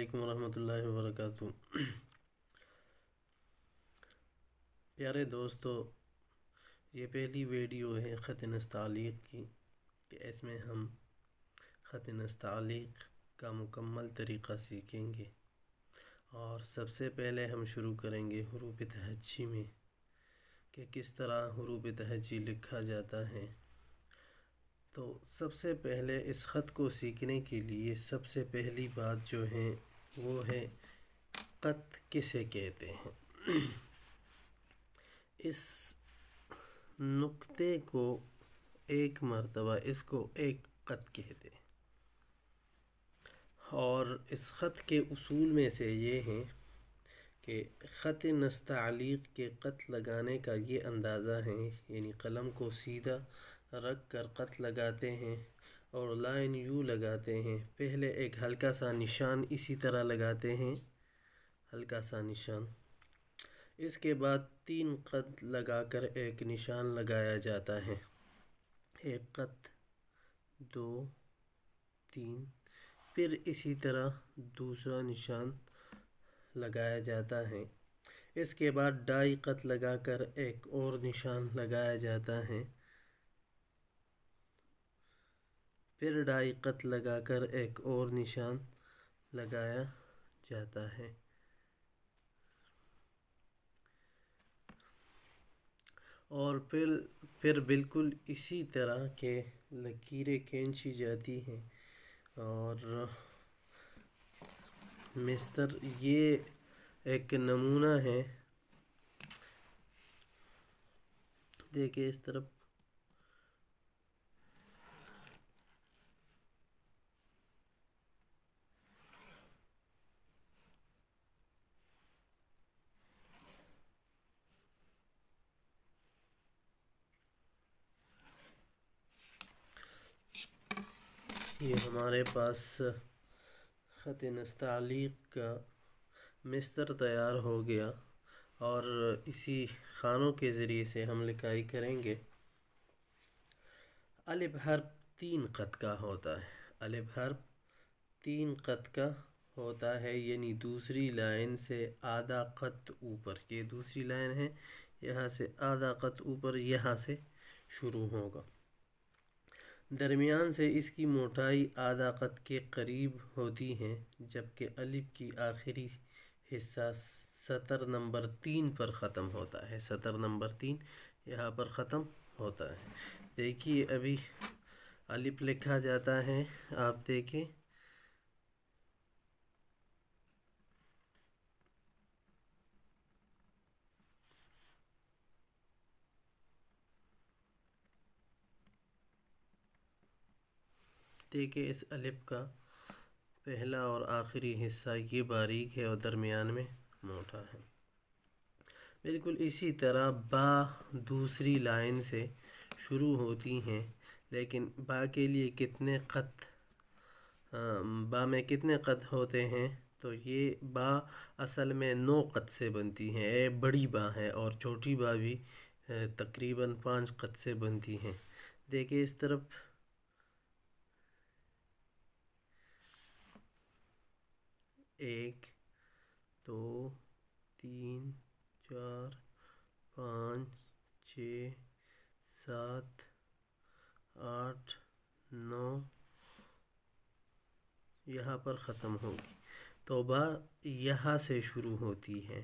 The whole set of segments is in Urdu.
علیکم ورحمۃ اللہ وبرکاتہ۔ پیارے دوستو، یہ پہلی ویڈیو ہے خط نستعلیق کی کہ اس میں ہم خط نستعلیق کا مکمل طریقہ سیکھیں گے، اور سب سے پہلے ہم شروع کریں گے حروف تہجی میں کہ کس طرح حروف تہجی لکھا جاتا ہے۔ تو سب سے پہلے اس خط کو سیکھنے کے لیے سب سے پہلی بات جو ہے وہ ہے خط کسے کہتے ہیں۔ اس نقطے کو ایک مرتبہ اس کو ایک خط کہتے ہیں، اور اس خط کے اصول میں سے یہ ہیں کہ خط نستعلیق کے خط لگانے کا یہ اندازہ ہے، یعنی قلم کو سیدھا رکھ کر خط لگاتے ہیں اور لائن یوں لگاتے ہیں۔ پہلے ایک ہلکا سا نشان اسی طرح لگاتے ہیں، ہلکا سا نشان۔ اس کے بعد 3 خط لگا کر ایک نشان لگایا جاتا ہے، ایک خط، 2، 3، پھر اسی طرح دوسرا نشان لگایا جاتا ہے۔ اس کے بعد 2.5 خط لگا کر ایک اور نشان لگایا جاتا ہے، پھر 2.5 خط لگا کر ایک اور نشان لگایا جاتا ہے، اور پھر بالکل اسی طرح کے لکیریں کھینچی جاتی ہیں۔ اور مستر یہ ایک نمونہ ہے، دیکھیں اس طرف، یہ ہمارے پاس خط نستعلیق کا مستر تیار ہو گیا، اور اسی خانوں کے ذریعے سے ہم لکھائی کریں گے۔ الف حرف 3 خط کا ہوتا ہے، الف حرف 3 خط کا ہوتا ہے، یعنی دوسری لائن سے آدھا خط اوپر، یہ دوسری لائن ہے، یہاں سے آدھا خط اوپر، یہاں سے شروع ہوگا۔ درمیان سے اس کی موٹائی آدھا خط کے قریب ہوتی ہے، جبکہ الف کی آخری حصہ سطر نمبر 3 پر ختم ہوتا ہے، سطر نمبر 3 یہاں پر ختم ہوتا ہے۔ دیکھیے ابھی الف لکھا جاتا ہے، آپ دیکھیں، دیکھیں اس الف کا پہلا اور آخری حصہ یہ باریک ہے اور درمیان میں موٹا ہے۔ بالکل اسی طرح با دوسری لائن سے شروع ہوتی ہیں، لیکن با کے لیے کتنے خط، با میں کتنے خط ہوتے ہیں، تو یہ با اصل میں 9 خط سے بنتی ہیں، بڑی با ہے، اور چھوٹی با بھی تقریباً 5 خط سے بنتی ہیں۔ دیکھیں اس طرف، 1، 2، 3، 4، 5، 6، 7، 8، 9 یہاں پر ختم ہوگی، تو با یہاں سے شروع ہوتی ہے،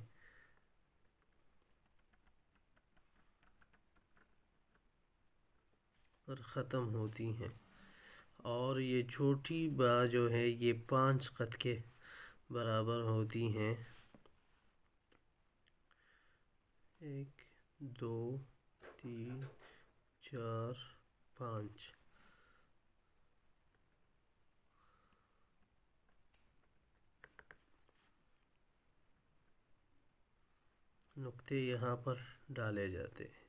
پر ختم ہوتی ہیں، اور یہ چھوٹی با جو ہے یہ 5 خط کے برابر ہوتی ہیں، 1، 2، 3، 4، 5۔ نقطے یہاں پر ڈالے جاتے ہیں۔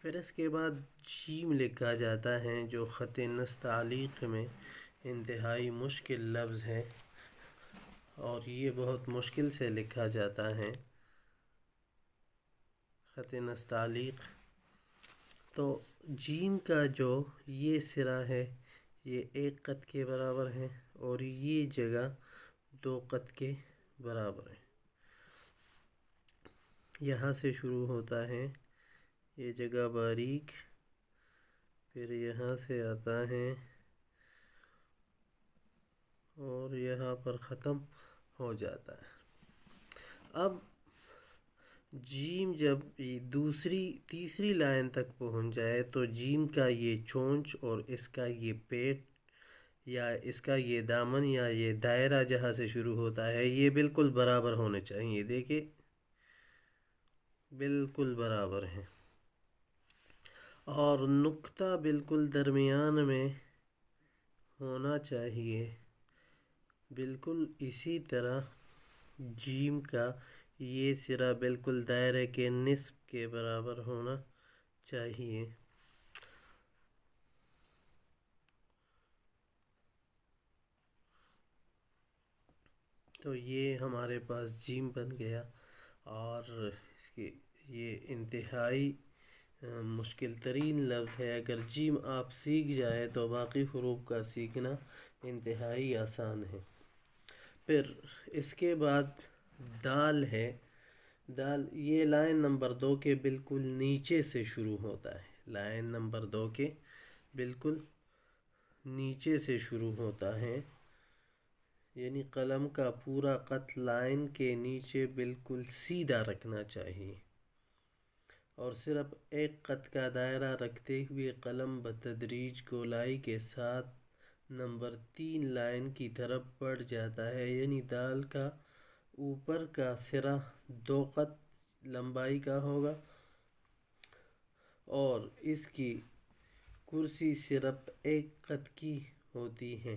پھر اس کے بعد جیم لکھا جاتا ہے، جو خط نستعلیق میں انتہائی مشکل لفظ ہے، اور یہ بہت مشکل سے لکھا جاتا ہے خط نستعلیق۔ تو جیم کا جو یہ سرا ہے یہ 1 قط کے برابر ہے اور یہ جگہ 2 قط کے برابر ہے۔ یہاں سے شروع ہوتا ہے یہ جگہ باریک، پھر یہاں سے آتا ہے اور یہاں پر ختم ہو جاتا ہے۔ اب جیم جب تیسری لائن تک پہنچ جائے تو جیم کا یہ چونچ اور اس کا یہ پیٹ یا اس کا یہ دامن یا یہ دائرہ جہاں سے شروع ہوتا ہے یہ بالکل برابر ہونے چاہیے۔ دیکھیں بالکل برابر ہیں اور نقطہ بالکل درمیان میں ہونا چاہیے۔ بالکل اسی طرح جیم کا یہ سرا بالکل دائرے کے نصف کے برابر ہونا چاہیے۔ تو یہ ہمارے پاس جیم بن گیا، اور اس کی یہ انتہائی مشکل ترین لفظ ہے۔ اگر جیم آپ سیکھ جائے تو باقی حروف کا سیکھنا انتہائی آسان ہے۔ پھر اس کے بعد دال ہے۔ دال یہ لائن نمبر 2 کے بالکل نیچے سے شروع ہوتا ہے۔ لائن نمبر 2 کے بالکل نیچے سے شروع ہوتا ہے، یعنی قلم کا پورا خط لائن کے نیچے بالکل سیدھا رکھنا چاہیے، اور صرف 1 خط کا دائرہ رکھتے ہوئے قلم بتدریج گولائی کے ساتھ نمبر 3 لائن کی طرف بڑھ جاتا ہے، یعنی دال کا اوپر کا سرا 2 خط لمبائی کا ہوگا اور اس کی کرسی صرف 1 خط کی ہوتی ہے۔